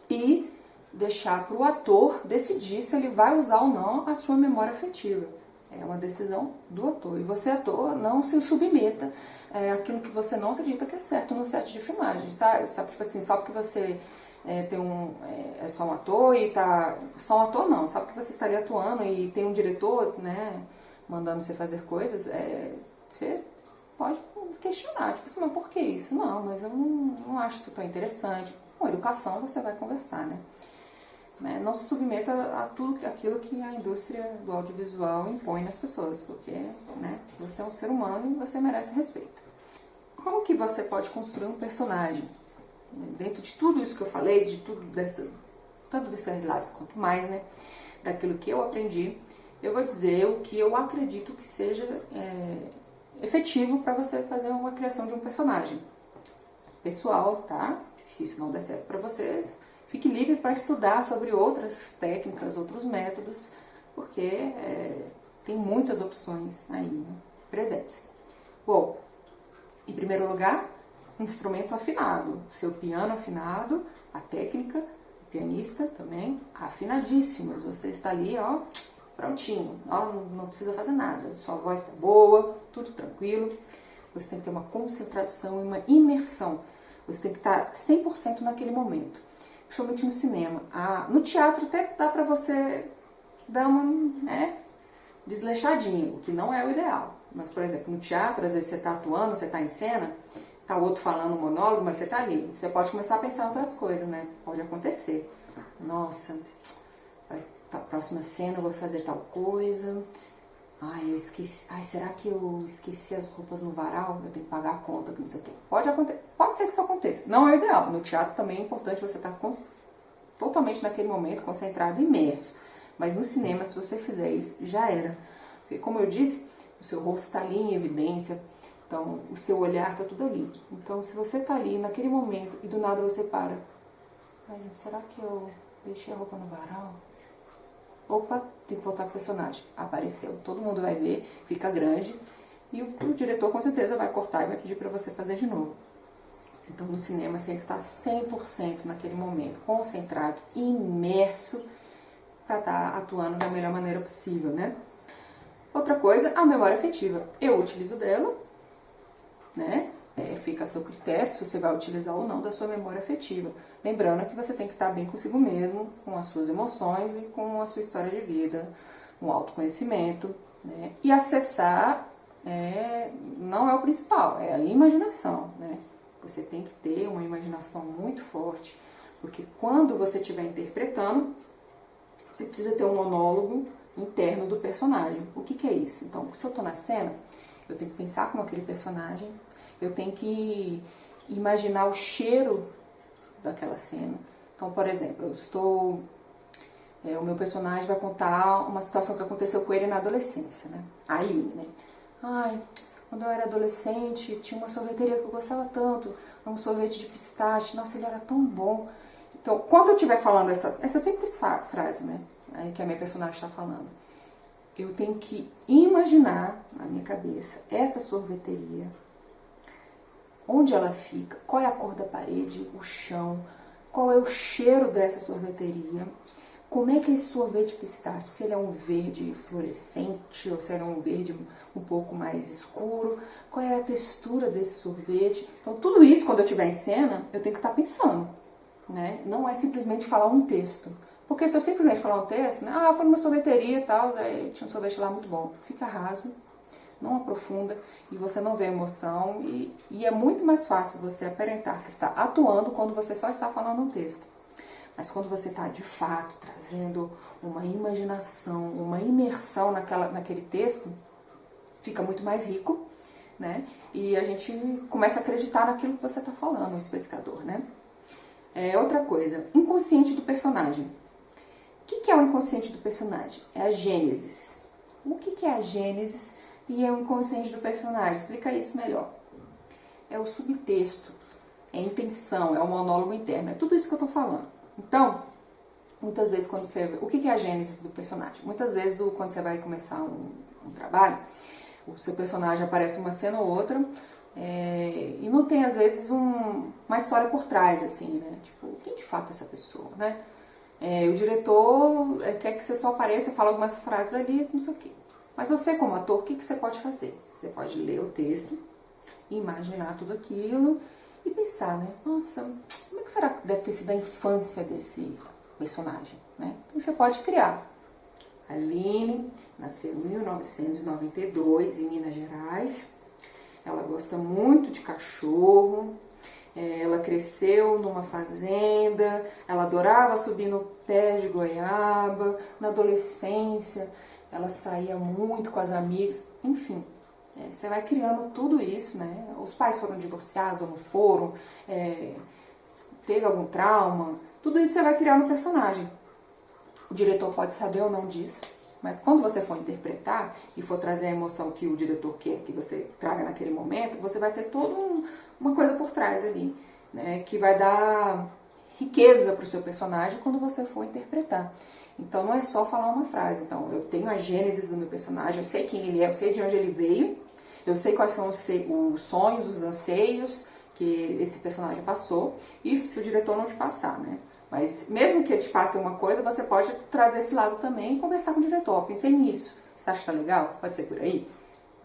E deixar para o ator decidir se ele vai usar ou não a sua memória afetiva. É uma decisão do ator. E você, ator, não se submeta àquilo que você não acredita que é certo no set de filmagem, sabe? Tipo assim, só porque você é só um ator e tá... Só um ator não, só porque você está ali atuando e tem um diretor, né, mandando você fazer coisas, você pode questionar, tipo assim, mas por que isso? Não, mas eu não acho isso tão interessante. Com educação você vai conversar, né? Não se submeta a tudo aquilo que a indústria do audiovisual impõe nas pessoas, porque, né, você é um ser humano e você merece respeito. Como que você pode construir um personagem? Dentro de tudo isso que eu falei, de tudo tanto desses lives quanto mais, né, daquilo que eu aprendi, eu vou dizer o que eu acredito que seja efetivo para você fazer uma criação de um personagem. Pessoal, tá? Se isso não der certo para vocês, fique livre para estudar sobre outras técnicas, outros métodos, porque tem muitas opções aí, né? Presente-se. Bom, em primeiro lugar, instrumento afinado. Seu piano afinado, a técnica, o pianista também, afinadíssimos. Você está ali, ó, prontinho. Ó, não precisa fazer nada. Sua voz está boa, tudo tranquilo. Você tem que ter uma concentração e uma imersão. Você tem que estar 100% naquele momento. Principalmente no cinema. No teatro até dá pra você dar uma desleixadinha, o que não é o ideal. Mas, por exemplo, no teatro, às vezes você está atuando, você está em cena, tá o outro falando um monólogo, mas você está ali. Você pode começar a pensar em outras coisas, né? Pode acontecer. Nossa, a próxima cena eu vou fazer tal coisa. Ai, eu esqueci. Ai, será que eu esqueci as roupas no varal? Eu tenho que pagar a conta, que não sei o quê. Pode ser que isso aconteça. Não é o ideal. No teatro também é importante você estar totalmente naquele momento, concentrado, imerso. Mas no cinema, se você fizer isso, já era. Porque, como eu disse, o seu rosto está ali em evidência. Então, o seu olhar está tudo ali. Então, se você está ali naquele momento e do nada você para. Ai, gente, será que eu deixei a roupa no varal? Opa, tem que voltar pro personagem. Apareceu. Todo mundo vai ver, fica grande. E o diretor com certeza vai cortar e vai pedir para você fazer de novo. Então no cinema sempre está 100% naquele momento, concentrado, imerso, para estar atuando da melhor maneira possível, né? Outra coisa, a memória afetiva. Eu utilizo dela, né? Fica a seu critério se você vai utilizar ou não da sua memória afetiva. Lembrando que você tem que estar bem consigo mesmo, com as suas emoções e com a sua história de vida, um autoconhecimento, né? E acessar não é o principal, é a imaginação, né? Você tem que ter uma imaginação muito forte, porque quando você estiver interpretando, você precisa ter um monólogo interno do personagem. O que é isso? Então, se eu estou na cena, eu tenho que pensar como aquele personagem, eu tenho que imaginar o cheiro daquela cena. Então, por exemplo, o meu personagem vai contar uma situação que aconteceu com ele na adolescência, né? Aí, né? Ai, quando eu era adolescente, tinha uma sorveteria que eu gostava tanto, um sorvete de pistache, nossa, ele era tão bom. Então, quando eu estiver falando essa simples frase, né? Aí que a minha personagem está falando, eu tenho que imaginar na minha cabeça essa sorveteria, onde ela fica, qual é a cor da parede, o chão, qual é o cheiro dessa sorveteria, Como é que é esse sorvete pistache? Se ele é um verde fluorescente ou se ele é um verde um pouco mais escuro? Qual é a textura desse sorvete? Então, tudo isso, quando eu estiver em cena, eu tenho que estar pensando, né? Não é simplesmente falar um texto. Porque se eu simplesmente falar um texto, né? Foi numa sorveteria e tal, tinha um sorvete lá muito bom. Fica raso, não aprofunda e você não vê emoção. E é muito mais fácil você aparentar que está atuando quando você só está falando um texto. Mas quando você está de fato trazendo uma imaginação, uma imersão naquele texto, fica muito mais rico, né? E a gente começa a acreditar naquilo que você está falando, o espectador, né? Outra coisa, inconsciente do personagem. O que é o inconsciente do personagem? É a gênesis. O que é a gênesis e é o inconsciente do personagem? Explica isso melhor. É o subtexto, é a intenção, é o monólogo interno, é tudo isso que eu estou falando. Então, muitas vezes quando você... O que é a gênesis do personagem? Muitas vezes quando você vai começar um trabalho, o seu personagem aparece uma cena ou outra e não tem às vezes uma história por trás, assim, né? Tipo, quem de fato é essa pessoa, né? O diretor quer que você só apareça, fala algumas frases ali, não sei o quê. Mas você como ator, o que você pode fazer? Você pode ler o texto, imaginar tudo aquilo e pensar, né? Nossa, como é que será que deve ter sido a infância desse personagem, né? Então você pode criar. A Aline nasceu em 1992 em Minas Gerais. Ela gosta muito de cachorro. Ela cresceu numa fazenda. Ela adorava subir no pé de goiaba. Na adolescência, ela saía muito com as amigas. Enfim, você vai criando tudo isso, né? Os pais foram divorciados ou não foram. Teve algum trauma. Tudo isso você vai criar no personagem. O diretor pode saber ou não disso, mas quando você for interpretar e for trazer a emoção que o diretor quer que você traga naquele momento, você vai ter toda uma coisa por trás ali, né, que vai dar riqueza para o seu personagem quando você for interpretar. Então não é só falar uma frase. Então eu tenho a gênesis do meu personagem, eu sei quem ele é, eu sei de onde ele veio, eu sei quais são os sonhos, os anseios que esse personagem passou, isso se o diretor não te passar, né? Mas mesmo que ele te passe uma coisa, você pode trazer esse lado também e conversar com o diretor. Pensei nisso. Você acha que tá legal? Pode ser por aí?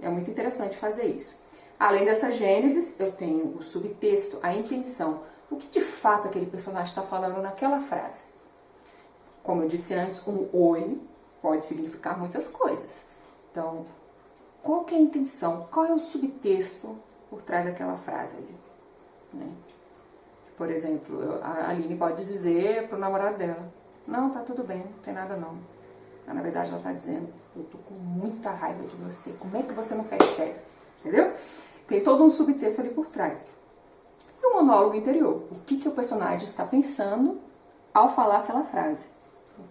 É muito interessante fazer isso. Além dessa gênesis, eu tenho o subtexto, a intenção. O que de fato aquele personagem está falando naquela frase? Como eu disse antes, um oi pode significar muitas coisas. Então, qual que é a intenção? Qual é o subtexto por trás daquela frase ali? Né? Por exemplo, a Aline pode dizer pro namorado dela: não, tá tudo bem, não tem nada não. Mas, na verdade ela tá dizendo: eu tô com muita raiva de você, como é que você não percebe? Entendeu? Tem todo um subtexto ali por trás. E o monólogo interior, o que o personagem está pensando ao falar aquela frase.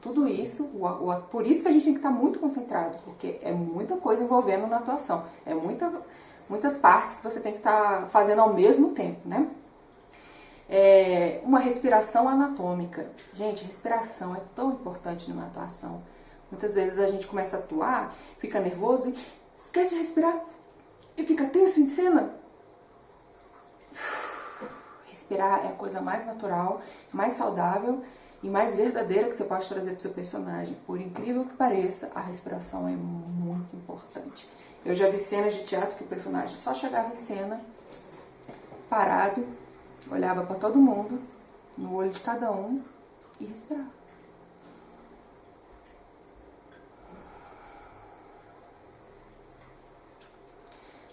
Tudo isso, por isso que a gente tem que estar muito concentrado, porque é muita coisa envolvendo na atuação, é muitas partes que você tem que estar fazendo ao mesmo tempo, né? Uma respiração anatômica. Gente, respiração é tão importante numa atuação. Muitas vezes a gente começa a atuar, fica nervoso e esquece de respirar e fica tenso em cena. Respirar é a coisa mais natural, mais saudável e mais verdadeira que você pode trazer para o seu personagem. Por incrível que pareça, a respiração é muito importante. Eu já vi cenas de teatro que o personagem só chegava em cena, parado, olhava para todo mundo, no olho de cada um e respirava.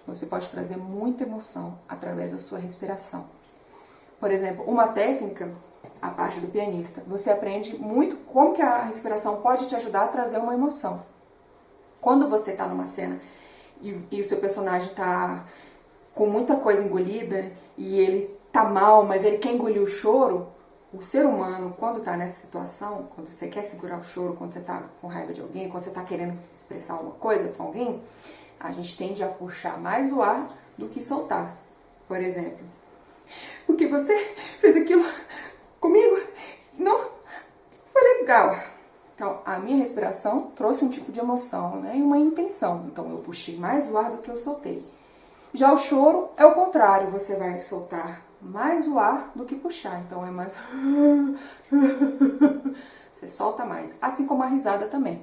Você pode trazer muita emoção através da sua respiração. Por exemplo, uma técnica, a parte do pianista, você aprende muito como que a respiração pode te ajudar a trazer uma emoção. Quando você está numa cena e o seu personagem está com muita coisa engolida e ele tá mal, mas ele quer engolir o choro, o ser humano, quando tá nessa situação, quando você quer segurar o choro, quando você tá com raiva de alguém, quando você tá querendo expressar alguma coisa com alguém, a gente tende a puxar mais o ar do que soltar. Por exemplo, porque você fez aquilo comigo? Não foi legal. Então, a minha respiração trouxe um tipo de emoção, né, e uma intenção. Então, eu puxei mais o ar do que eu soltei. Já o choro é o contrário, você vai soltar mais o ar do que puxar, então é mais... você solta mais, assim como a risada também.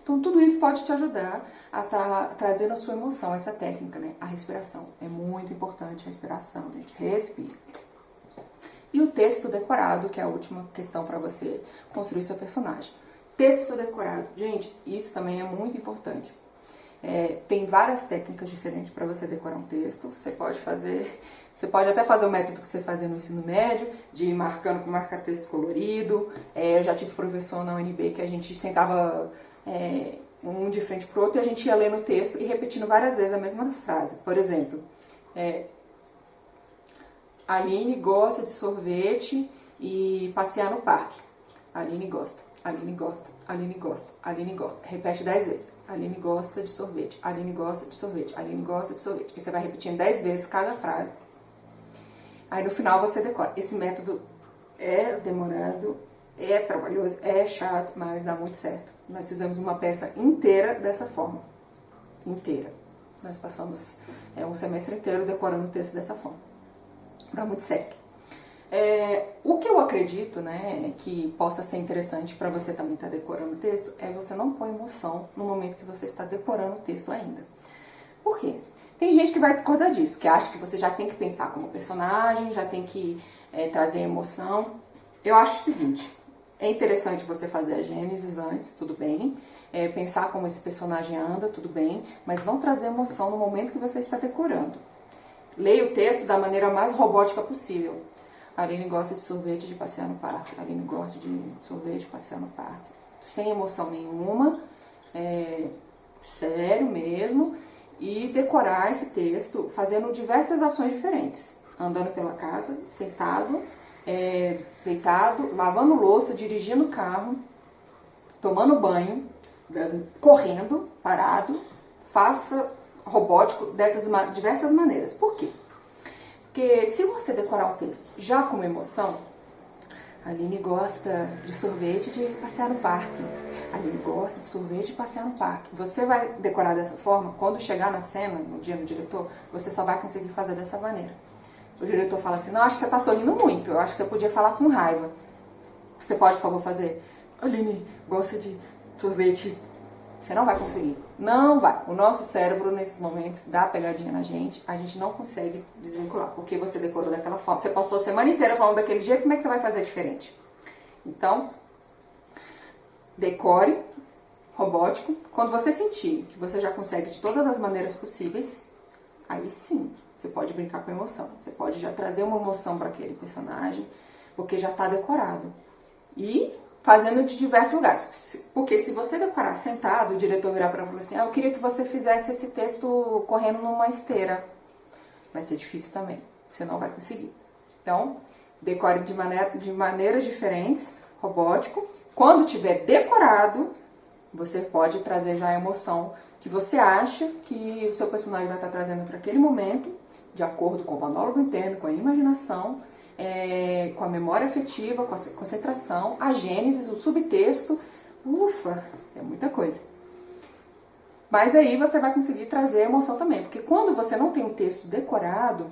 Então tudo isso pode te ajudar a estar trazendo a sua emoção, essa técnica, né? A respiração. É muito importante a respiração, gente. Respire. E o texto decorado, que é a última questão para você construir seu personagem. Texto decorado. Gente, isso também é muito importante. Tem várias técnicas diferentes para você decorar um texto. Você pode até fazer o método que você fazia no ensino médio, de ir marcando com marca-texto colorido. Eu já tive professor na UNB que a gente sentava um de frente pro outro e a gente ia lendo o texto e repetindo várias vezes a mesma frase. Por exemplo, Aline gosta de sorvete e passear no parque. Aline gosta, Aline gosta, Aline gosta, Aline gosta. Repete 10 vezes. Aline gosta de sorvete, Aline gosta de sorvete, Aline gosta de sorvete. E você vai repetindo 10 vezes cada frase. Aí no final você decora. Esse método é demorado, é trabalhoso, é chato, mas dá muito certo. Nós fizemos uma peça inteira dessa forma. Inteira. Nós passamos um semestre inteiro decorando o texto dessa forma. Dá muito certo. O que eu acredito, né, que possa ser interessante para você também estar decorando o texto, é você não pôr emoção no momento que você está decorando o texto ainda. Por quê? Tem gente que vai discordar disso, que acha que você já tem que pensar como personagem, já tem que trazer emoção. Eu acho o seguinte, é interessante você fazer a gênesis antes, tudo bem, pensar como esse personagem anda, tudo bem, mas não trazer emoção no momento que você está decorando. Leia o texto da maneira mais robótica possível. A Aline gosta de sorvete de passear no parque. A Aline gosta de sorvete de passear no parque. Sem emoção nenhuma, sério mesmo, e decorar esse texto fazendo diversas ações diferentes. Andando pela casa, sentado, deitado, lavando louça, dirigindo o carro, tomando banho, correndo, parado, faça robótico dessas diversas maneiras. Por quê? Porque se você decorar o texto já com emoção, a Aline gosta de sorvete de passear no parque. A Aline gosta de sorvete de passear no parque. Você vai decorar dessa forma, quando chegar na cena, no dia do diretor, você só vai conseguir fazer dessa maneira. O diretor fala assim, não, acho que você está sorrindo muito, eu acho que você podia falar com raiva. Você pode, por favor, fazer, a Aline gosta de sorvete. Você não vai conseguir. Não vai. O nosso cérebro, nesses momentos, dá pegadinha na gente. A gente não consegue desvincular. Porque você decorou daquela forma. Você passou a semana inteira falando daquele jeito. Como é que você vai fazer diferente? Então, decore robótico. Quando você sentir que você já consegue de todas as maneiras possíveis, aí sim, você pode brincar com emoção. Você pode já trazer uma emoção para aquele personagem, porque já está decorado. E fazendo de diversos lugares. Porque se você decorar sentado, o diretor virar para você assim, eu queria que você fizesse esse texto correndo numa esteira. Vai ser difícil também. Você não vai conseguir. Então, decore de maneiras diferentes, robótico. Quando tiver decorado, você pode trazer já a emoção que você acha que o seu personagem vai estar trazendo para aquele momento, de acordo com o monólogo interno, com a imaginação, com a memória afetiva, com a concentração, a gênesis, o subtexto. Ufa, é muita coisa. Mas aí você vai conseguir trazer emoção também, porque quando você não tem o texto decorado,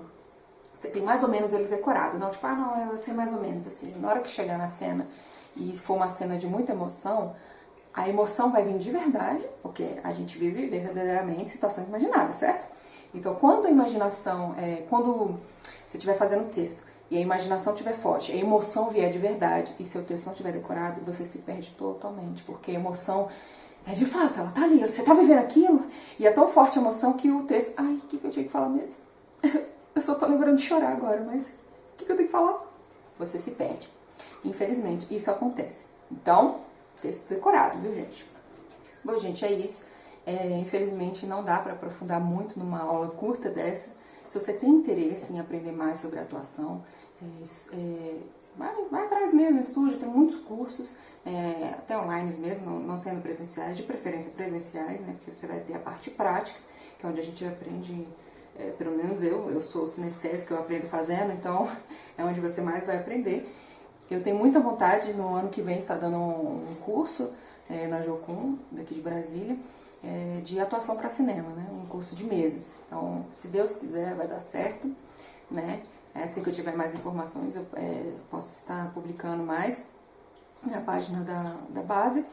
você tem mais ou menos ele decorado, não tipo, não, eu sei mais ou menos assim. Na hora que chegar na cena e for uma cena de muita emoção, a emoção vai vir de verdade, porque a gente vive verdadeiramente situações imaginadas, certo? Então, quando a imaginação, quando você estiver fazendo o texto, e a imaginação estiver forte, a emoção vier de verdade e seu texto não estiver decorado, você se perde totalmente, porque a emoção de fato, ela tá ali, você tá vivendo aquilo, e é tão forte a emoção que o texto, o que eu tinha que falar mesmo? Eu só tô lembrando de chorar agora, mas o que eu tenho que falar? Você se perde. Infelizmente, isso acontece. Então, texto decorado, viu, gente? Bom, gente, é isso. Infelizmente, não dá para aprofundar muito numa aula curta dessa. Se você tem interesse em aprender mais sobre atuação, vai atrás mesmo, estude, tem muitos cursos, até online mesmo, não sendo presenciais, de preferência presenciais, né, porque você vai ter a parte prática, que é onde a gente aprende, pelo menos eu sou cinestésica, eu aprendo fazendo, então é onde você mais vai aprender. Eu tenho muita vontade, no ano que vem, estar dando um curso na Jocum, daqui de Brasília, de atuação para cinema, né? Um curso de meses. Então, se Deus quiser, vai dar certo, né? Assim que eu tiver mais informações, eu posso estar publicando mais. na página da base.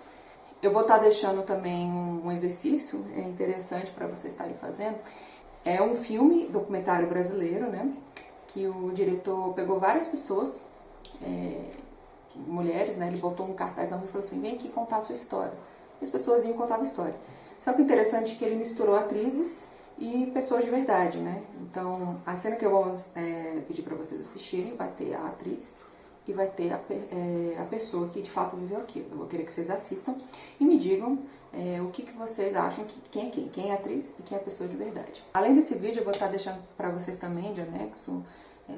Eu vou estar deixando também um exercício interessante para vocês estarem fazendo. É um filme documentário brasileiro, né? Que o diretor pegou várias pessoas, mulheres, né? Ele botou um cartaz na rua e falou assim: vem aqui contar a sua história. E as pessoas iam contar a história. Só que o interessante é que ele misturou atrizes e pessoas de verdade, né? Então, a cena que eu vou pedir para vocês assistirem vai ter a atriz e vai ter a pessoa que de fato viveu aquilo. Eu vou querer que vocês assistam e me digam o que vocês acham, quem é a atriz e quem é a pessoa de verdade. Além desse vídeo, eu vou estar deixando para vocês também, de anexo,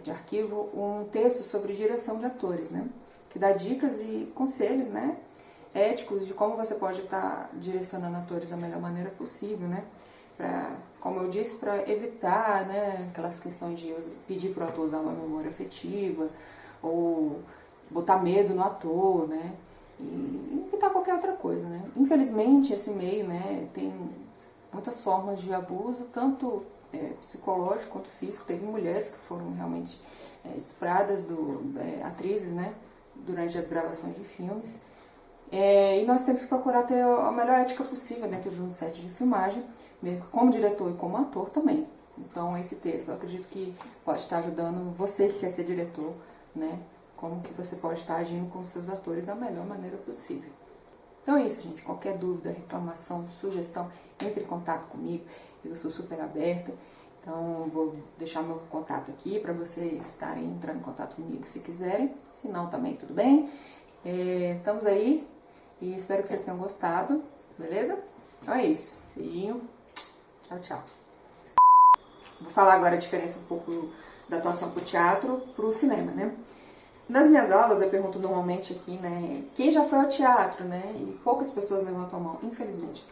de arquivo, um texto sobre direção de atores, né? Que dá dicas e conselhos, né? Éticos de como você pode estar direcionando atores da melhor maneira possível, né? Como eu disse, para evitar, né, aquelas questões de pedir para o ator usar uma memória afetiva ou botar medo no ator, né? E evitar qualquer outra coisa, né? Infelizmente, esse meio, né, tem muitas formas de abuso, tanto psicológico quanto físico. Teve mulheres que foram realmente estupradas, atrizes, né, durante as gravações de filmes. E nós temos que procurar ter a melhor ética possível dentro de um set de filmagem, mesmo como diretor e como ator também. Então, esse texto, eu acredito que pode estar ajudando você que quer ser diretor, né? Como que você pode estar agindo com os seus atores da melhor maneira possível. Então é isso, gente. Qualquer dúvida, reclamação, sugestão, entre em contato comigo. Eu sou super aberta. Então, vou deixar meu contato aqui para vocês estarem entrando em contato comigo se quiserem. Se não, também tudo bem. Estamos aí e espero que vocês tenham gostado, beleza? Então é isso. Beijinho. Tchau, tchau. Vou falar agora a diferença um pouco da atuação pro teatro pro cinema, né? Nas minhas aulas eu pergunto normalmente aqui, né, quem já foi ao teatro, né? E poucas pessoas levantam a mão, infelizmente.